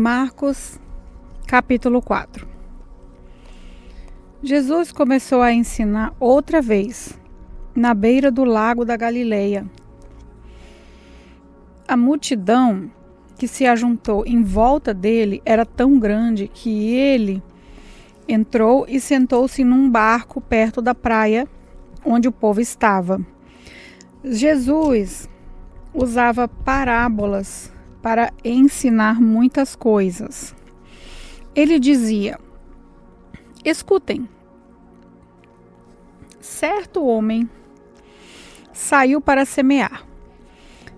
Marcos, capítulo 4. Jesus começou a ensinar outra vez, na beira do lago da Galileia. A multidão que se ajuntou em volta dele era tão grande que ele entrou e sentou-se num barco perto da praia onde o povo estava. Jesus usava parábolas para ensinar muitas coisas. Ele dizia: escutem, certo homem saiu para semear,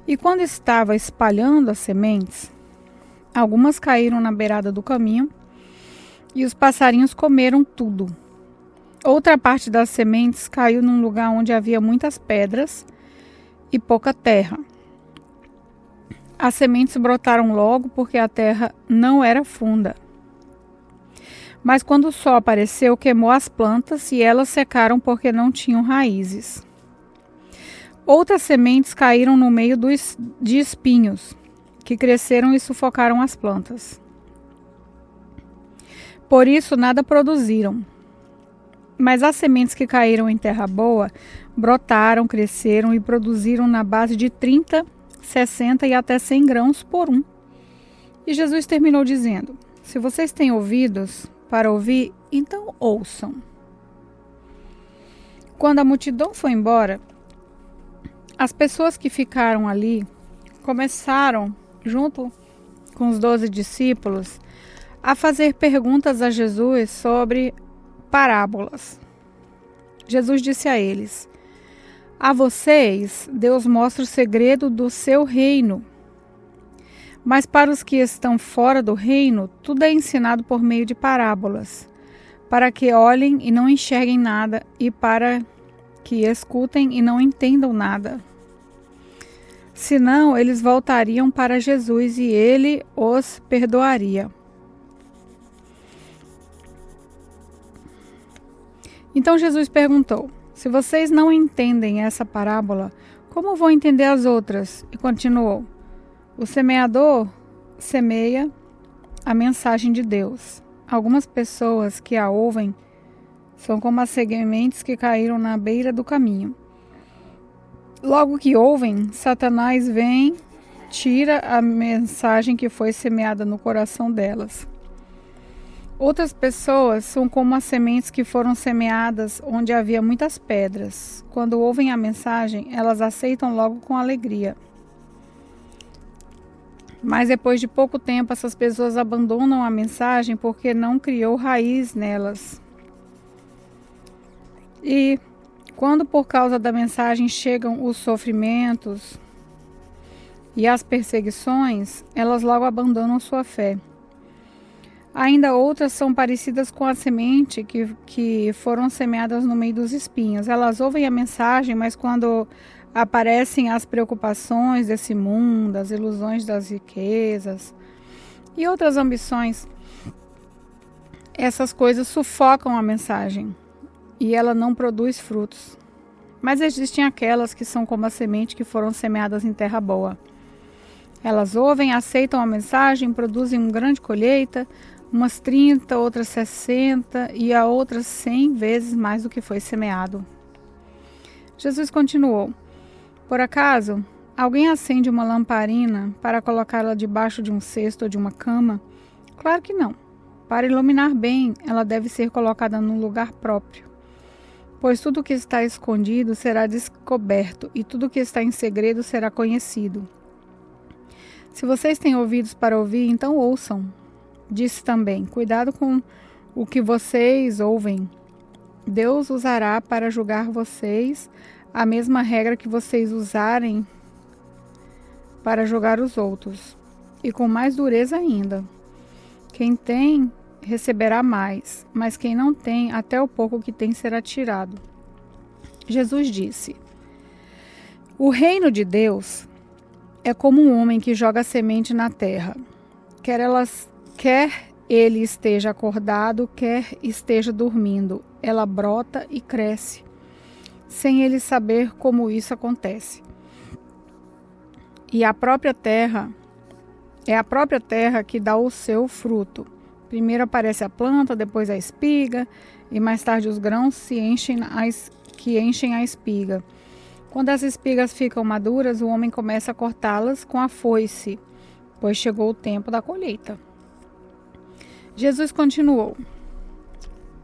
e quando estava espalhando as sementes, algumas caíram na beirada do caminho, e os passarinhos comeram tudo. Outra parte das sementes caiu num lugar onde havia muitas pedras e pouca terra. As sementes brotaram logo porque a terra não era funda. Mas quando o sol apareceu, queimou as plantas e elas secaram porque não tinham raízes. Outras sementes caíram no meio de espinhos, que cresceram e sufocaram as plantas. Por isso nada produziram. Mas as sementes que caíram em terra boa brotaram, cresceram e produziram na base de 30, 60 e até 100 grãos por um. E Jesus terminou dizendo: se vocês têm ouvidos para ouvir, então ouçam. Quando a multidão foi embora, as pessoas que ficaram ali começaram, junto com os 12 discípulos, a fazer perguntas a Jesus sobre parábolas. Jesus disse a eles: a vocês, Deus mostra o segredo do seu reino. Mas para os que estão fora do reino, tudo é ensinado por meio de parábolas, para que olhem e não enxerguem nada, e para que escutem e não entendam nada. Senão, eles voltariam para Jesus e ele os perdoaria. Então Jesus perguntou: se vocês não entendem essa parábola, como vão entender as outras? E continuou: o semeador semeia a mensagem de Deus. Algumas pessoas que a ouvem são como as sementes que caíram na beira do caminho. Logo que ouvem, Satanás vem, tira a mensagem que foi semeada no coração delas. Outras pessoas são como as sementes que foram semeadas onde havia muitas pedras. Quando ouvem a mensagem, elas aceitam logo com alegria. Mas depois de pouco tempo, essas pessoas abandonam a mensagem porque não criou raiz nelas. E quando por causa da mensagem chegam os sofrimentos e as perseguições, elas logo abandonam sua fé. Ainda outras são parecidas com a semente que foram semeadas no meio dos espinhos. Elas ouvem a mensagem, mas quando aparecem as preocupações desse mundo, as ilusões das riquezas e outras ambições, essas coisas sufocam a mensagem e ela não produz frutos. Mas existem aquelas que são como a semente que foram semeadas em terra boa. Elas ouvem, aceitam a mensagem, produzem uma grande colheita, umas 30, outras 60 e a outras 100 vezes mais do que foi semeado. Jesus continuou: por acaso, alguém acende uma lamparina para colocá-la debaixo de um cesto ou de uma cama? Claro que não. Para iluminar bem, ela deve ser colocada num lugar próprio. Pois tudo que está escondido será descoberto, e tudo que está em segredo será conhecido. Se vocês têm ouvidos para ouvir, então ouçam. Disse também: cuidado com o que vocês ouvem. Deus usará para julgar vocês a mesma regra que vocês usarem para julgar os outros, e com mais dureza ainda. Quem tem, receberá mais, mas quem não tem, até o pouco que tem será tirado. Jesus disse: o reino de Deus é como um homem que joga semente na terra. Quer ele esteja acordado, quer esteja dormindo, ela brota e cresce, sem ele saber como isso acontece. E a própria terra É a própria terra que dá o seu fruto. Primeiro aparece a planta, depois a espiga, e mais tarde os grãos que enchem a espiga. Quando as espigas ficam maduras, o homem começa a cortá-las com a foice, pois chegou o tempo da colheita. Jesus continuou: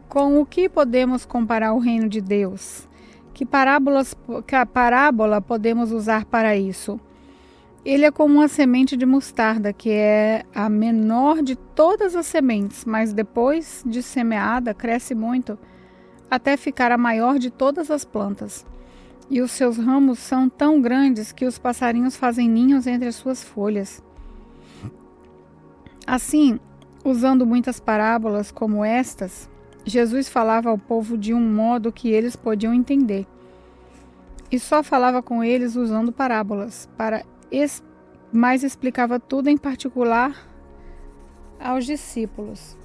com o que podemos comparar o reino de Deus? Que parábola podemos usar para isso? Ele é como uma semente de mostarda, que é a menor de todas as sementes, mas depois de semeada, cresce muito, até ficar a maior de todas as plantas. E os seus ramos são tão grandes que os passarinhos fazem ninhos entre as suas folhas. Assim, usando muitas parábolas como estas, Jesus falava ao povo de um modo que eles podiam entender. E só falava com eles usando parábolas, mas explicava tudo em particular aos discípulos.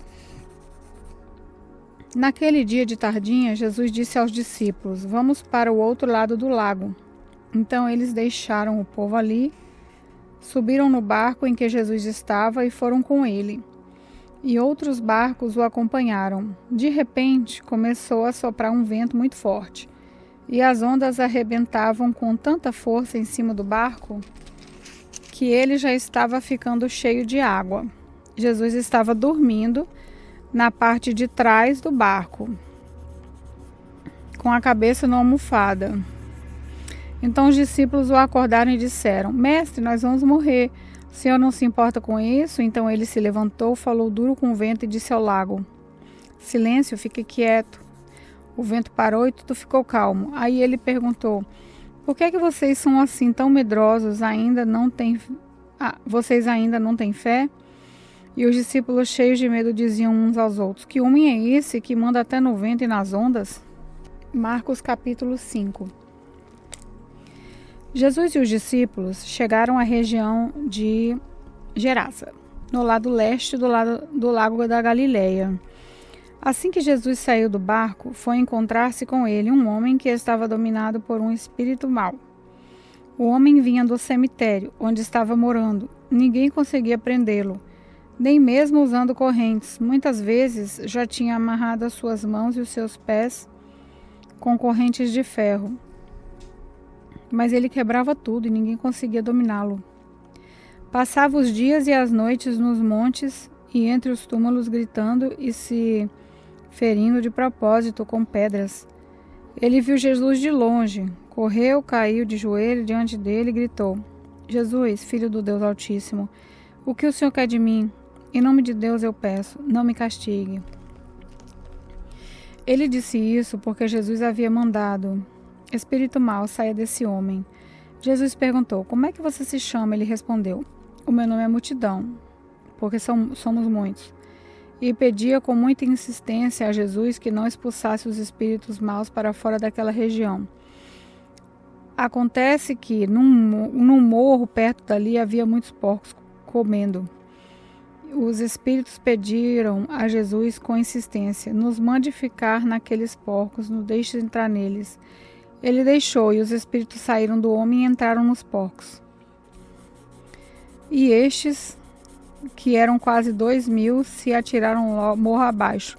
Naquele dia de tardinha, Jesus disse aos discípulos: vamos para o outro lado do lago. Então eles deixaram o povo ali, subiram no barco em que Jesus estava e foram com ele. E outros barcos o acompanharam. De repente, começou a soprar um vento muito forte, e as ondas arrebentavam com tanta força em cima do barco que ele já estava ficando cheio de água. Jesus estava dormindo na parte de trás do barco, com a cabeça na almofada. Então os discípulos o acordaram e disseram: Mestre, nós vamos morrer. O Senhor não se importa com isso? Então ele se levantou, falou duro com o vento e disse ao lago: Silêncio, fique quieto. O vento parou e tudo ficou calmo. Aí ele perguntou: por que vocês são assim tão medrosos? Vocês ainda não têm fé? E os discípulos, cheios de medo, diziam uns aos outros: que homem é esse que manda até no vento e nas ondas? Marcos capítulo 5. Jesus e os discípulos chegaram à região de Gerasa, no lado leste do lago da Galileia. Assim que Jesus saiu do barco, foi encontrar-se com ele um homem que estava dominado por um espírito mau. O homem vinha do cemitério, onde estava morando. Ninguém conseguia prendê-lo, nem mesmo usando correntes. Muitas vezes já tinha amarrado as suas mãos e os seus pés com correntes de ferro. Mas ele quebrava tudo e ninguém conseguia dominá-lo. Passava os dias e as noites nos montes e entre os túmulos, gritando e se ferindo de propósito com pedras. Ele viu Jesus de longe, correu, caiu de joelho diante dele e gritou: Jesus, Filho do Deus Altíssimo, o que o Senhor quer de mim? Em nome de Deus eu peço, não me castigue. Ele disse isso porque Jesus havia mandado: Espírito mau, saia desse homem. Jesus perguntou: como é que você se chama? Ele respondeu: o meu nome é Multidão, porque somos muitos. E pedia com muita insistência a Jesus que não expulsasse os espíritos maus para fora daquela região. Acontece que num morro perto dali havia muitos porcos comendo. Os espíritos pediram a Jesus com insistência: nos mande ficar naqueles porcos, nos deixe entrar neles. Ele deixou, e os espíritos saíram do homem e entraram nos porcos. E estes, que eram quase 2.000, se atiraram morro abaixo,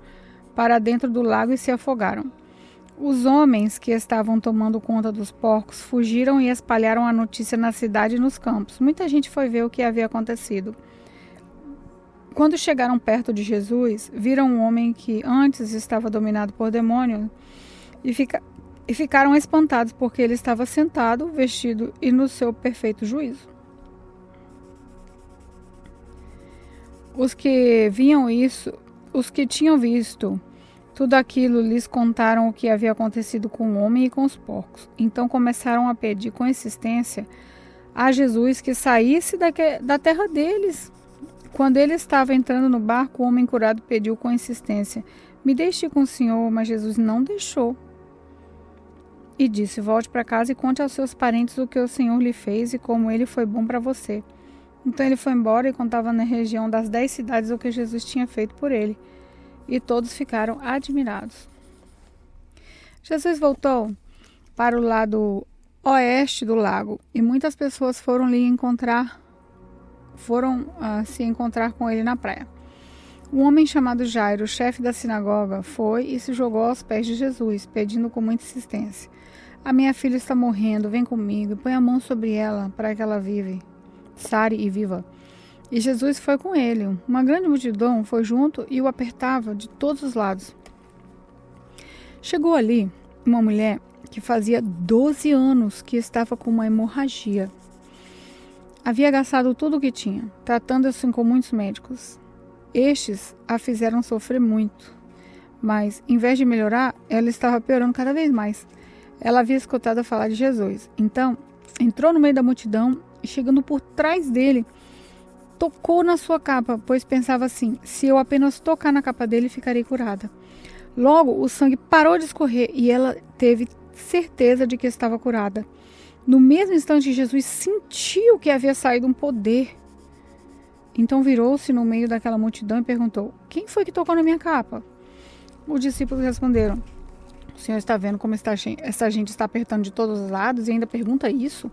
para dentro do lago e se afogaram. Os homens que estavam tomando conta dos porcos fugiram e espalharam a notícia na cidade e nos campos. Muita gente foi ver o que havia acontecido. Quando chegaram perto de Jesus, viram um homem que antes estava dominado por demônios e ficaram espantados porque ele estava sentado, vestido e no seu perfeito juízo. Os que tinham visto tudo aquilo lhes contaram o que havia acontecido com o homem e com os porcos. Então começaram a pedir com insistência a Jesus que saísse da terra deles. Quando ele estava entrando no barco, o homem curado pediu com insistência: me deixe ir com o Senhor, mas Jesus não deixou. E disse: volte para casa e conte aos seus parentes o que o Senhor lhe fez e como ele foi bom para você. Então ele foi embora e contava na região das 10 cidades o que Jesus tinha feito por ele. E todos ficaram admirados. Jesus voltou para o lado oeste do lago e muitas pessoas foram lhe encontrar. foram se encontrar com ele na praia. Um homem chamado Jairo, chefe da sinagoga, foi e se jogou aos pés de Jesus, pedindo com muita insistência: a minha filha está morrendo, vem comigo e põe a mão sobre ela para que ela sare e viva. E Jesus foi com ele. Uma grande multidão foi junto e o apertava de todos os lados. Chegou ali uma mulher que fazia 12 anos que estava com uma hemorragia. Havia gastado tudo o que tinha, tratando-se com muitos médicos. Estes a fizeram sofrer muito, mas, em vez de melhorar, ela estava piorando cada vez mais. Ela havia escutado falar de Jesus. Então, entrou no meio da multidão e, chegando por trás dele, tocou na sua capa, pois pensava assim: se eu apenas tocar na capa dele, ficarei curada. Logo, o sangue parou de escorrer e ela teve certeza de que estava curada. No mesmo instante, Jesus sentiu que havia saído um poder. Então virou-se no meio daquela multidão e perguntou: quem foi que tocou na minha capa? Os discípulos responderam: o Senhor está vendo como essa gente está apertando de todos os lados e ainda pergunta isso?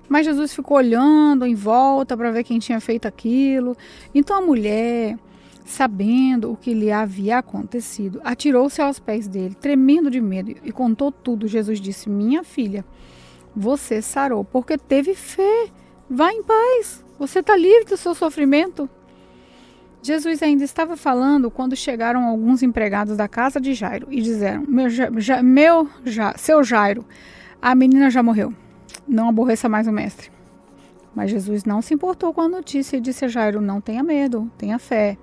Mas Jesus ficou olhando em volta para ver quem tinha feito aquilo. Então a mulher, sabendo o que lhe havia acontecido, atirou-se aos pés dele, tremendo de medo, e contou tudo. Jesus disse: minha filha, você sarou porque teve fé. Vá em paz. Você está livre do seu sofrimento. Jesus ainda estava falando quando chegaram alguns empregados da casa de Jairo e disseram: seu Jairo, a menina já morreu. Não aborreça mais o mestre. Mas Jesus não se importou com a notícia e disse a Jairo: não tenha medo, tenha fé.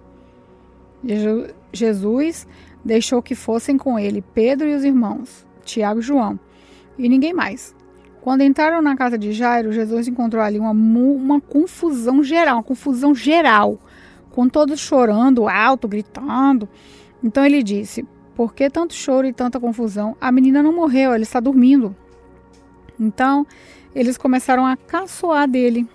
Jesus deixou que fossem com ele Pedro e os irmãos, Tiago e João, e ninguém mais. Quando entraram na casa de Jairo, Jesus encontrou ali uma confusão geral, com todos chorando alto, gritando. Então ele disse: por que tanto choro e tanta confusão? A menina não morreu, ela está dormindo. Então eles começaram a caçoar dele.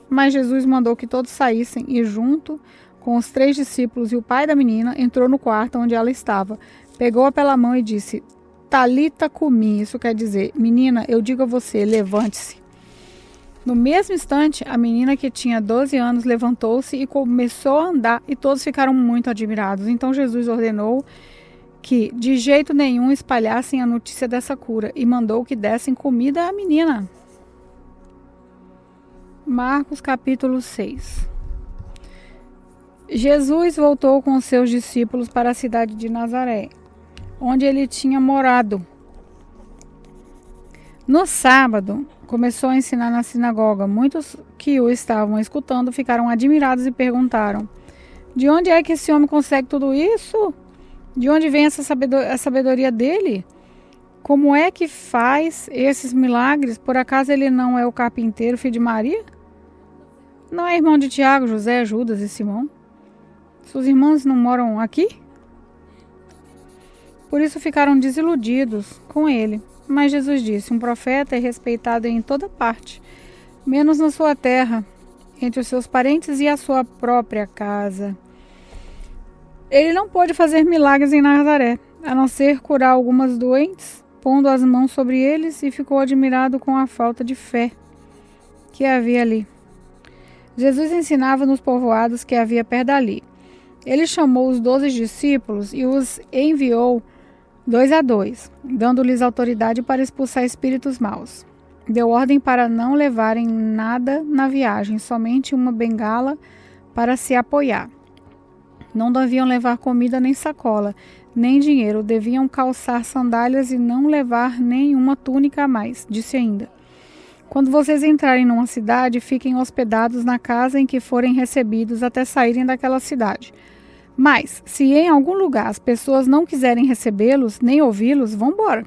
Mas Jesus mandou que todos saíssem e, junto com os 3 discípulos e o pai da menina, entrou no quarto onde ela estava, pegou-a pela mão e disse: Talita cumi, isso quer dizer: menina, eu digo a você, levante-se. No mesmo instante, a menina, que tinha 12 anos, levantou-se e começou a andar, e todos ficaram muito admirados. Então Jesus ordenou que de jeito nenhum espalhassem a notícia dessa cura e mandou que dessem comida à menina. Marcos capítulo 6. Jesus voltou com seus discípulos para a cidade de Nazaré, onde ele tinha morado. No sábado, começou a ensinar na sinagoga. Muitos que o estavam escutando ficaram admirados e perguntaram: de onde é que esse homem consegue tudo isso? De onde vem essa sabedoria dele? Como é que faz esses milagres? Por acaso ele não é o carpinteiro, filho de Maria? Não é irmão de Tiago, José, Judas e Simão? Seus irmãos não moram aqui? Por isso ficaram desiludidos com ele. Mas Jesus disse: um profeta é respeitado em toda parte, menos na sua terra, entre os seus parentes e a sua própria casa. Ele não pôde fazer milagres em Nazaré, a não ser curar algumas doentes, pondo as mãos sobre eles, e ficou admirado com a falta de fé que havia ali. Jesus ensinava nos povoados que havia perto dali. Ele chamou os 12 discípulos e os enviou 2 a 2, dando-lhes autoridade para expulsar espíritos maus. Deu ordem para não levarem nada na viagem, somente uma bengala para se apoiar. Não deviam levar comida nem sacola, nem dinheiro. Deviam calçar sandálias e não levar nenhuma túnica a mais. Disse ainda: quando vocês entrarem numa cidade, fiquem hospedados na casa em que forem recebidos até saírem daquela cidade. Mas, se em algum lugar as pessoas não quiserem recebê-los, nem ouvi-los, vão embora.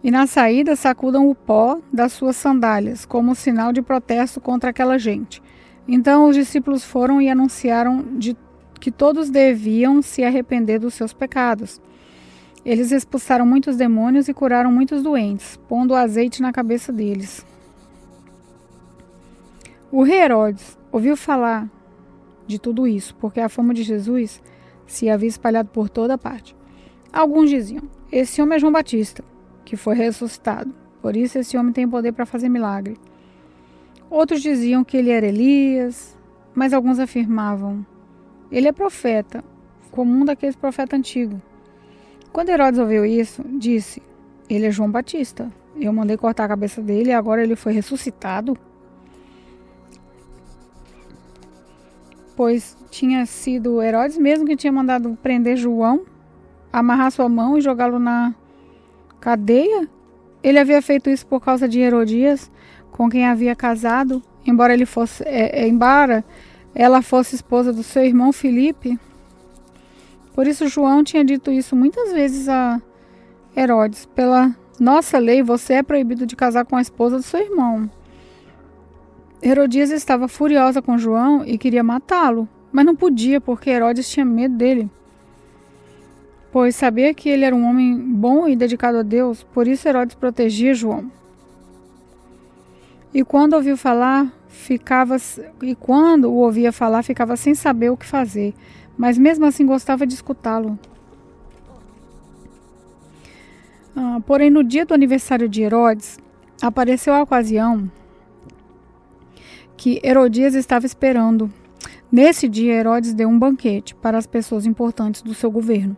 E na saída sacudam o pó das suas sandálias, como sinal de protesto contra aquela gente. Então os discípulos foram e anunciaram que todos deviam se arrepender dos seus pecados. Eles expulsaram muitos demônios e curaram muitos doentes, pondo azeite na cabeça deles. O rei Herodes ouviu falar de tudo isso, porque a fama de Jesus se havia espalhado por toda parte. Alguns diziam: esse homem é João Batista, que foi ressuscitado. Por isso esse homem tem poder para fazer milagre. Outros diziam que ele era Elias, mas alguns afirmavam: ele é profeta, como um daqueles profetas antigos. Quando Herodes ouviu isso, disse: ele é João Batista. Eu mandei cortar a cabeça dele e agora ele foi ressuscitado? Pois tinha sido Herodes mesmo que tinha mandado prender João, amarrar sua mão e jogá-lo na cadeia. Ele havia feito isso por causa de Herodias, com quem havia casado, embora ela fosse esposa do seu irmão Filipe. Por isso João tinha dito isso muitas vezes a Herodes: pela nossa lei, você é proibido de casar com a esposa do seu irmão. Herodias estava furiosa com João e queria matá-lo, mas não podia porque Herodes tinha medo dele, pois sabia que ele era um homem bom e dedicado a Deus. Por isso Herodes protegia João. E quando o ouvia falar, ficava sem saber o que fazer, mas mesmo assim gostava de escutá-lo. Porém, no dia do aniversário de Herodes, apareceu a ocasião que Herodias estava esperando. Nesse dia, Herodes deu um banquete para as pessoas importantes do seu governo,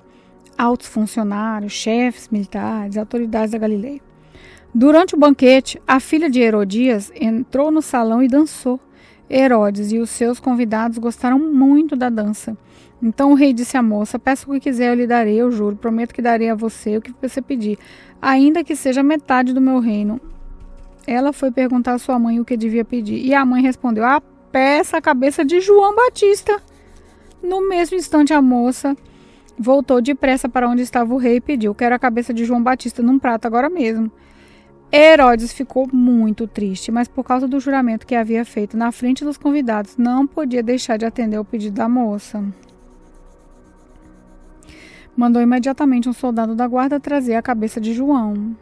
altos funcionários, chefes militares, autoridades da Galileia. Durante o banquete, a filha de Herodias entrou no salão e dançou. Herodes e os seus convidados gostaram muito da dança. Então o rei disse à moça: peça o que quiser, eu lhe darei, eu juro, prometo que darei a você o que você pedir, ainda que seja metade do meu reino. Ela foi perguntar à sua mãe o que devia pedir, e a mãe respondeu: peça a cabeça de João Batista. No mesmo instante, a moça voltou depressa para onde estava o rei e pediu: quero a cabeça de João Batista num prato agora mesmo. Herodes ficou muito triste, mas por causa do juramento que havia feito na frente dos convidados, não podia deixar de atender ao pedido da moça. Mandou imediatamente um soldado da guarda trazer a cabeça de João.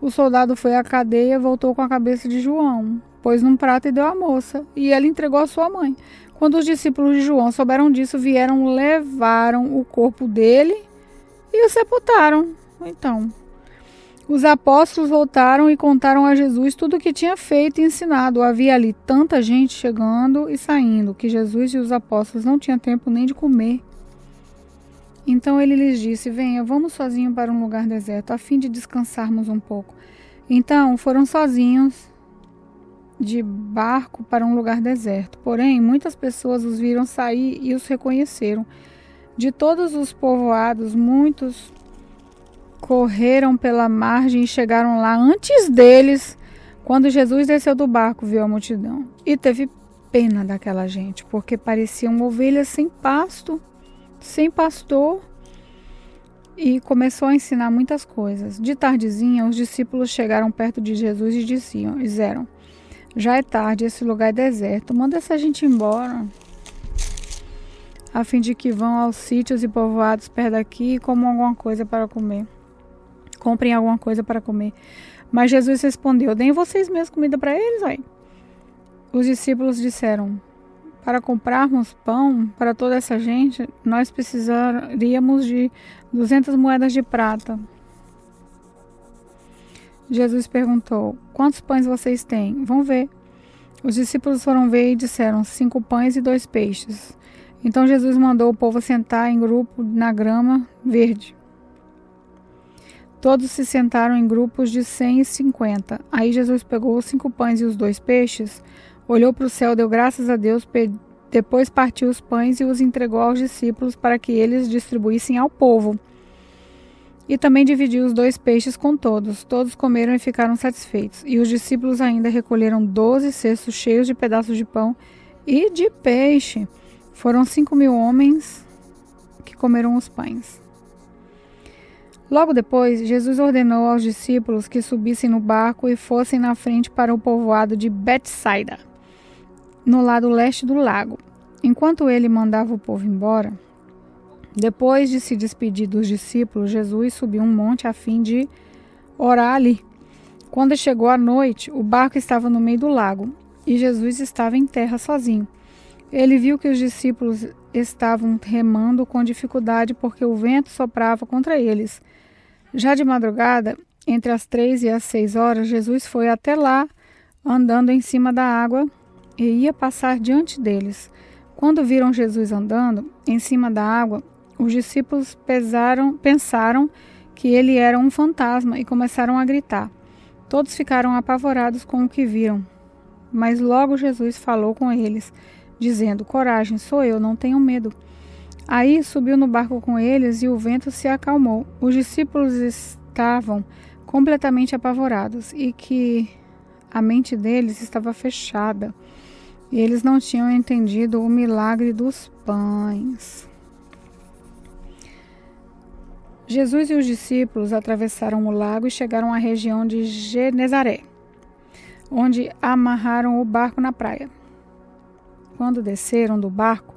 O soldado foi à cadeia e voltou com a cabeça de João, pôs num prato e deu à moça, e ela entregou à sua mãe. Quando os discípulos de João souberam disso, vieram, levaram o corpo dele e o sepultaram. Então, os apóstolos voltaram e contaram a Jesus tudo o que tinha feito e ensinado. Havia ali tanta gente chegando e saindo, que Jesus e os apóstolos não tinham tempo nem de comer. Então ele lhes disse: venha, vamos sozinhos para um lugar deserto, a fim de descansarmos um pouco. Então foram sozinhos de barco para um lugar deserto. Porém, muitas pessoas os viram sair e os reconheceram. De todos os povoados, muitos correram pela margem e chegaram lá antes deles. Quando Jesus desceu do barco, viu a multidão e teve pena daquela gente, porque pareciam ovelhas sem pasto, sem pastor, e começou a ensinar muitas coisas. De tardezinha, os discípulos chegaram perto de Jesus e disseram: já é tarde, esse lugar é deserto, manda essa gente embora, a fim de que vão aos sítios e povoados perto daqui e comam alguma coisa para comer. Comprem alguma coisa para comer. Mas Jesus respondeu: deem vocês mesmos comida para eles, aí. Os discípulos disseram: para comprarmos pão para toda essa gente, nós precisaríamos de 200 moedas de prata. Jesus perguntou: quantos pães vocês têm? Vão ver. Os discípulos foram ver e disseram: 5 pães e 2 peixes. Então Jesus mandou o povo sentar em grupo na grama verde. Todos se sentaram em grupos de 100 e 50. Aí Jesus pegou os 5 pães e os 2 peixes, olhou para o céu, deu graças a Deus, depois partiu os pães e os entregou aos discípulos para que eles distribuíssem ao povo. E também dividiu os 2 peixes com todos. Todos comeram e ficaram satisfeitos. E os discípulos ainda recolheram 12 cestos cheios de pedaços de pão e de peixe. Foram 5.000 homens que comeram os pães. Logo depois, Jesus ordenou aos discípulos que subissem no barco e fossem na frente para o povoado de Betsaida, no lado leste do lago. Enquanto ele mandava o povo embora, depois de se despedir dos discípulos, Jesus subiu um monte a fim de orar ali. Quando chegou a noite, o barco estava no meio do lago e Jesus estava em terra sozinho. Ele viu que os discípulos estavam remando com dificuldade porque o vento soprava contra eles. Já de madrugada, entre as 3 e as 6 horas, Jesus foi até lá, andando em cima da água e ia passar diante deles. Quando viram Jesus andando em cima da água, os discípulos pensaram que ele era um fantasma e começaram a gritar. Todos ficaram apavorados com o que viram. Mas logo Jesus falou com eles, dizendo: Coragem, sou eu, não tenham medo. Aí subiu no barco com eles e o vento se acalmou. Os discípulos estavam completamente apavorados e que a mente deles estava fechada. E eles não tinham entendido o milagre dos pães. Jesus e os discípulos atravessaram o lago e chegaram à região de Genezaré, onde amarraram o barco na praia. Quando desceram do barco,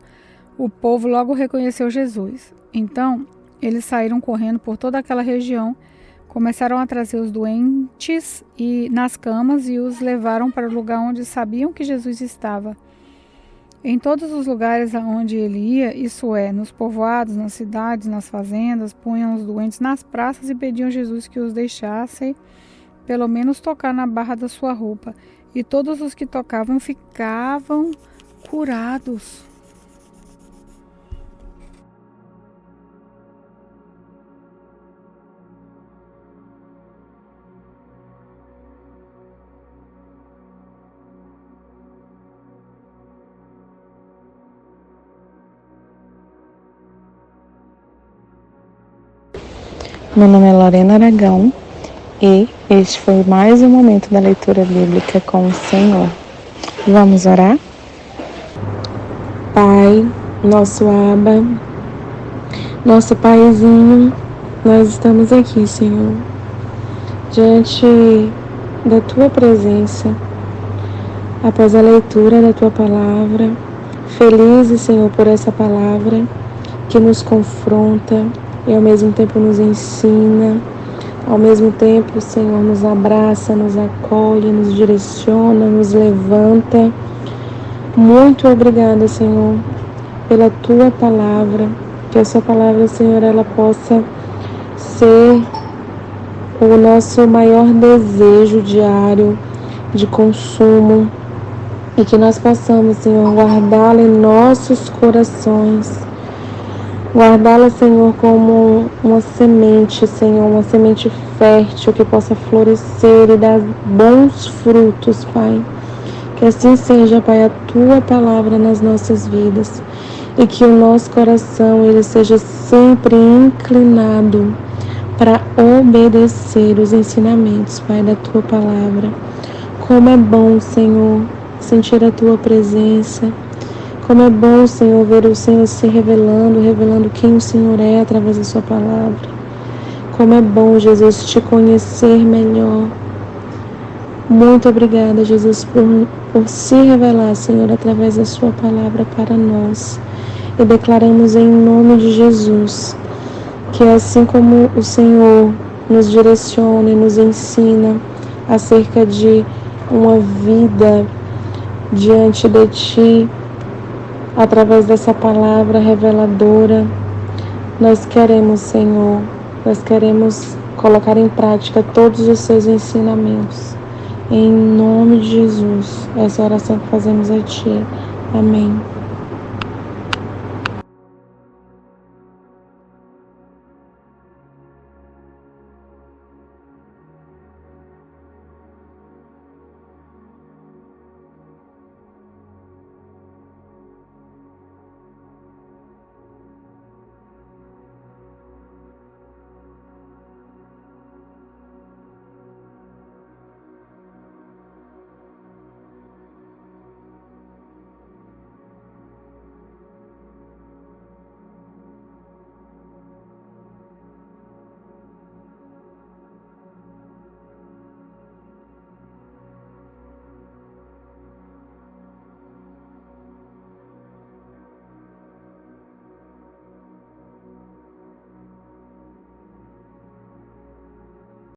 o povo logo reconheceu Jesus. Então, eles saíram correndo por toda aquela região, começaram a trazer os doentes nas camas e os levaram para o lugar onde sabiam que Jesus estava. Em todos os lugares aonde ele ia, isso é, nos povoados, nas cidades, nas fazendas, punham os doentes nas praças e pediam a Jesus que os deixasse pelo menos tocar na barra da sua roupa. E todos os que tocavam ficavam curados. Meu nome é Lorena Aragão e este foi mais um momento da leitura bíblica com o Senhor. Vamos orar? Pai, nosso Abba, nosso Paizinho, nós estamos aqui, Senhor, diante da Tua presença, após a leitura da Tua palavra, felizes, Senhor, por essa palavra que nos confronta e ao mesmo tempo nos ensina, ao mesmo tempo, Senhor, nos abraça, nos acolhe, nos direciona, nos levanta. Muito obrigada, Senhor, pela Tua palavra, que a Sua palavra, Senhor, ela possa ser o nosso maior desejo diário de consumo e que nós possamos, Senhor, guardá-la em nossos corações. Guardá-la, Senhor, como uma semente, Senhor, uma semente fértil que possa florescer e dar bons frutos, Pai. Que assim seja, Pai, a Tua palavra nas nossas vidas e que o nosso coração ele seja sempre inclinado para obedecer os ensinamentos, Pai, da Tua palavra. Como é bom, Senhor, sentir a Tua presença. Como é bom, Senhor, ver o Senhor se revelando quem o Senhor é através da Sua palavra. Como é bom, Jesus, Te conhecer melhor. Muito obrigada, Jesus, por se revelar, Senhor, através da Sua palavra para nós. E declaramos em nome de Jesus, que assim como o Senhor nos direciona e nos ensina acerca de uma vida diante de Ti, através dessa palavra reveladora, nós queremos, Senhor, nós queremos colocar em prática todos os Seus ensinamentos. Em nome de Jesus, essa oração que fazemos a Ti. Amém.